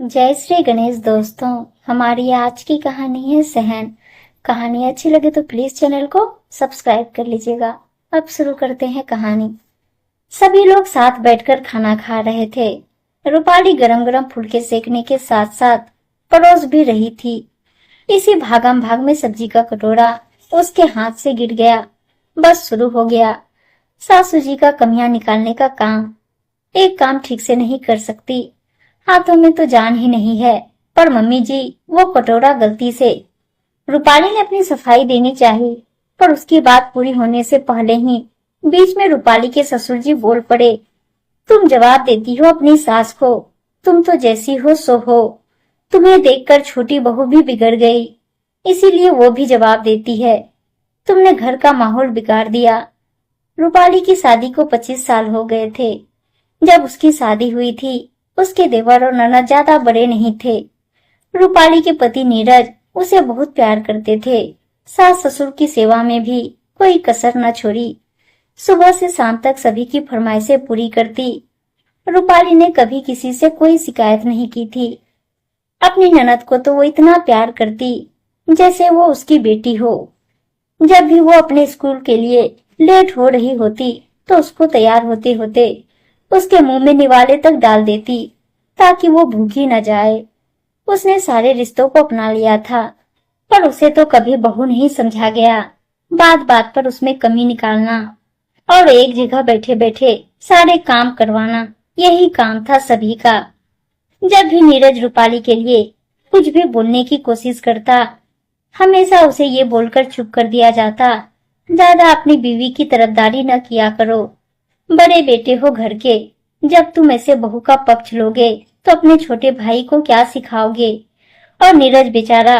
जय श्री गणेश दोस्तों। हमारी आज की कहानी है सहन। कहानी अच्छी लगे तो प्लीज चैनल को सब्सक्राइब कर लीजिएगा। अब शुरू करते हैं कहानी। सभी लोग साथ बैठकर खाना खा रहे थे। रूपाली गरम गरम फुलके सेकने के साथ साथ परोस भी रही थी। इसी भागम भाग में सब्जी का कटोरा उसके हाथ से गिर गया। बस शुरू हो गया सासू जी का कमियां निकालने का काम। एक काम ठीक से नहीं कर सकती, हाथों में तो जान ही नहीं है। पर मम्मी जी, वो कटोरा गलती से। रूपाली ने अपनी सफाई देनी चाहिए, पर उसकी बात पूरी होने से पहले ही बीच में रूपाली के ससुर जी बोल पड़े। तुम जवाब देती हो अपनी सास को, तुम तो जैसी हो सो हो। तुम्हें देखकर छोटी बहू भी बिगड़ गई, इसीलिए वो भी जवाब देती है। तुमने घर का माहौल बिगाड़ दिया। रूपाली की शादी को 25 साल हो गए थे। जब उसकी शादी हुई थी, उसके देवर और ननद ज्यादा बड़े नहीं थे। रूपाली के पति नीरज उसे बहुत प्यार करते थे। सास ससुर की सेवा में भी कोई कसर न छोड़ी। सुबह से शाम तक सभी की फरमाइशें पूरी करती। रूपाली ने कभी किसी से कोई शिकायत नहीं की थी। अपनी ननद को तो वो इतना प्यार करती जैसे वो उसकी बेटी हो। जब भी वो अपने स्कूल के लिए लेट हो रही होती तो उसको तैयार होते होते उसके मुंह में निवाले तक डाल देती ताकि वो भूखी न जाए। उसने सारे रिश्तों को अपना लिया था, पर उसे तो कभी बहू नहीं समझा गया। बात बात पर उसमें कमी निकालना और एक जगह बैठे बैठे सारे काम करवाना, यही काम था सभी का। जब भी नीरज रूपाली के लिए कुछ भी बोलने की कोशिश करता, हमेशा उसे ये बोलकर चुप कर दिया जाता, ज्यादा अपनी बीवी की तरफदारी न किया करो। बड़े बेटे हो घर के, जब तुम ऐसे बहू का पक्ष लोगे तो अपने छोटे भाई को क्या सिखाओगे। और नीरज बेचारा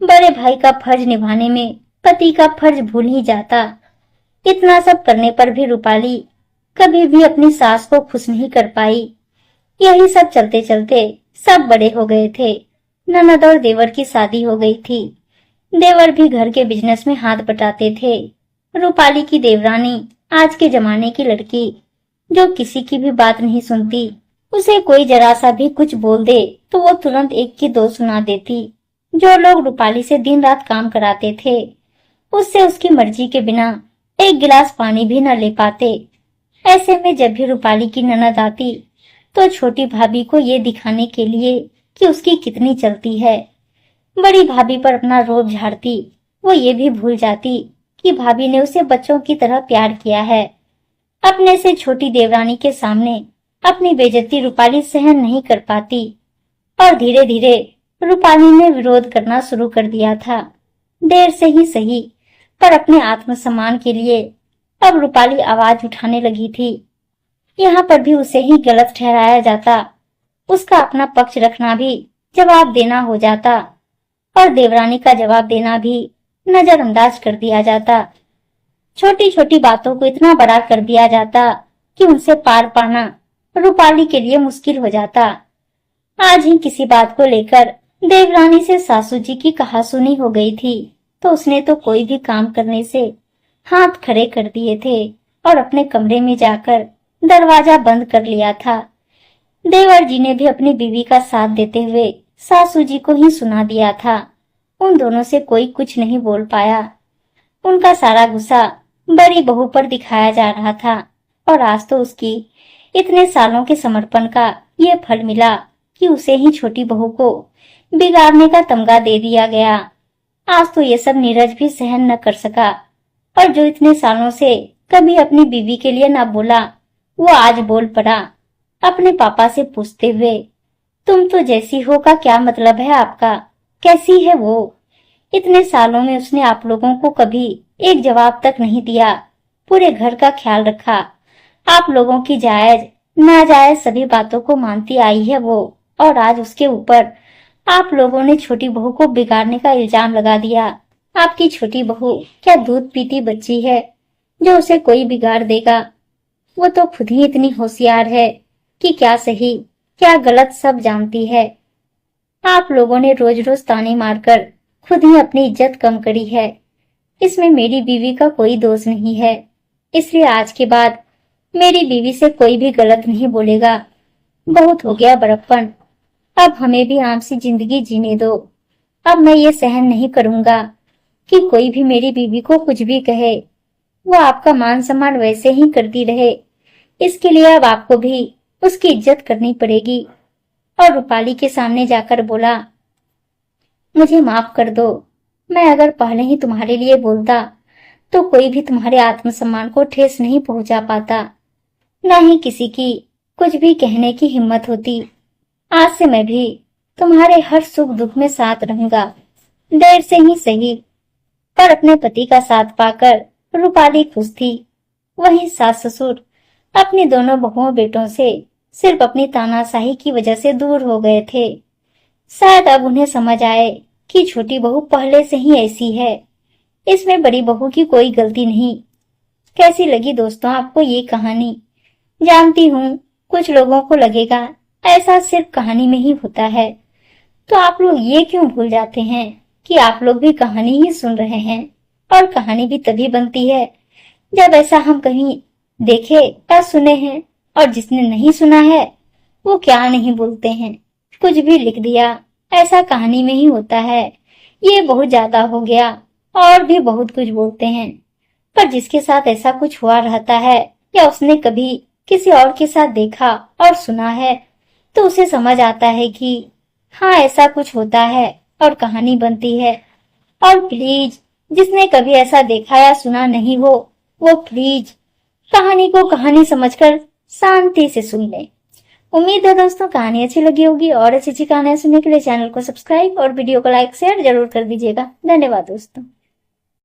बड़े भाई का फर्ज निभाने में पति का फर्ज भूल ही जाता। इतना सब करने पर भी रूपाली कभी भी अपनी सास को खुश नहीं कर पाई। यही सब चलते चलते सब बड़े हो गए थे। ननद और देवर की शादी हो गई थी। देवर भी घर के बिजनेस में हाथ बटाते थे। रूपाली की देवरानी आज के जमाने की लड़की, जो किसी की भी बात नहीं सुनती। उसे कोई जरा सा भी कुछ बोल दे तो वो तुरंत एक की दो सुना देती। जो लोग रूपाली से दिन रात काम कराते थे, उससे उसकी मर्जी के बिना एक गिलास पानी भी न ले पाते। ऐसे में जब भी रूपाली की ननद आती तो छोटी भाभी को ये दिखाने के लिए कि उसकी कितनी चलती है, बड़ी भाभी पर अपना रोब झाड़ती। वो ये भी भूल जाती कि भाभी ने उसे बच्चों की तरह प्यार किया है। अपने से छोटी देवरानी के सामने अपनी बेइज्जती रूपाली सहन नहीं कर पाती और धीरे धीरे रूपाली ने विरोध करना शुरू कर दिया था। देर से ही सही, पर अपने आत्मसम्मान के लिए अब रूपाली आवाज उठाने लगी थी। यहाँ पर भी उसे ही गलत ठहराया जाता, उसका अपना पक्ष रखना भी जवाब देना हो जाता और देवरानी का जवाब देना भी नजरअंदाज कर दिया जाता। छोटी छोटी बातों को इतना बड़ा कर दिया जाता कि उनसे पार पाना रूपाली के लिए मुश्किल हो जाता। आज ही किसी बात को लेकर देवरानी से सासू जी की कहासुनी हो गई थी, तो उसने तो कोई भी काम करने से हाथ खड़े कर दिए थे और अपने कमरे में जाकर दरवाजा बंद कर लिया था। देवर जी ने भी अपनी बीवी का साथ देते हुए सासू जी को ही सुना दिया था। उन दोनों से कोई कुछ नहीं बोल पाया। उनका सारा गुस्सा बड़ी बहू पर दिखाया जा रहा था और आज तो उसकी इतने सालों के समर्पण का ये फल मिला कि उसे ही छोटी बहू को बिगाड़ने का तमगा दे दिया गया। आज तो ये सब नीरज भी सहन न कर सका और जो इतने सालों से कभी अपनी बीवी के लिए न बोला, वो आज बोल पड़ा अपने पापा से पूछते हुए, तुम तो जैसी हो का क्या मतलब है आपका, कैसी है वो। इतने सालों में उसने आप लोगों को कभी एक जवाब तक नहीं दिया, पूरे घर का ख्याल रखा। आप लोगों की जायज नाजायज सभी बातों को मानती आई है वो, और आज उसके ऊपर आप लोगों ने छोटी बहू को बिगाड़ने का इल्जाम लगा दिया। आपकी छोटी बहू क्या दूध पीती बच्ची है जो उसे कोई बिगाड़ देगा। वो तो खुद ही इतनी होशियार है कि क्या सही क्या गलत सब जानती है। आप लोगों ने रोज रोज ताने मारकर खुद ही अपनी इज्जत कम करी है। इसमें मेरी बीवी का कोई दोष नहीं है, इसलिए आज के बाद मेरी बीवी से कोई भी गलत नहीं बोलेगा। बहुत हो गया बड़प्पन। अब हमें भी आराम से जिंदगी जीने दो। अब मैं ये सहन नहीं करूंगा कि कोई भी मेरी बीवी को कुछ भी कहे। वो आपका मान सम्मान वैसे ही करती रहे। इसके लिए अब आपको भी उसकी इज्जत करनी पड़ेगी। और रूपाली के सामने जाकर बोला, मुझे माफ कर दो। मैं अगर पहले ही तुम्हारे लिए बोलता तो कोई भी तुम्हारे आत्मसम्मान को ठेस नहीं पहुंचा पाता, ना ही किसी की कुछ भी कहने की हिम्मत होती। आज से मैं भी तुम्हारे हर सुख दुख में साथ रहूंगा, देर से ही सही। पर अपने पति का साथ पाकर रूपाली खुश थी। वहीं सास ससुर अपनी दोनों बहुओं बेटों से सिर्फ अपनी तानाशाही की वजह से दूर हो गए थे। शायद अब उन्हें समझ आए कि छोटी बहू पहले से ही ऐसी है, इसमें बड़ी बहू की कोई गलती नहीं। कैसी लगी दोस्तों आपको ये कहानी? जानती हूँ कुछ लोगों को लगेगा ऐसा सिर्फ कहानी में ही होता है, तो आप लोग ये क्यों भूल जाते हैं कि आप लोग भी कहानी ही सुन रहे हैं। और कहानी भी तभी बनती है जब ऐसा हम कहीं देखे या सुने हैं। और जिसने नहीं सुना है वो क्या नहीं बोलते हैं, कुछ भी लिख दिया, ऐसा कहानी में ही होता है। ये बहुत ज्यादा हो गया, और भी बहुत कुछ बोलते हैं। पर जिसके साथ ऐसा कुछ हुआ रहता है या उसने कभी किसी और के साथ देखा और सुना है तो उसे समझ आता है कि हाँ ऐसा कुछ होता है और कहानी बनती है। और प्लीज जिसने कभी ऐसा देखा या सुना नहीं हो वो प्लीज कहानी को कहानी समझकर शांति से सुन ले। उम्मीद है दोस्तों कहानी अच्छी लगी होगी, और अच्छी अच्छी कहानियां सुनने के लिए चैनल को सब्सक्राइब और वीडियो को लाइक शेयर जरूर कर दीजिएगा। धन्यवाद दोस्तों।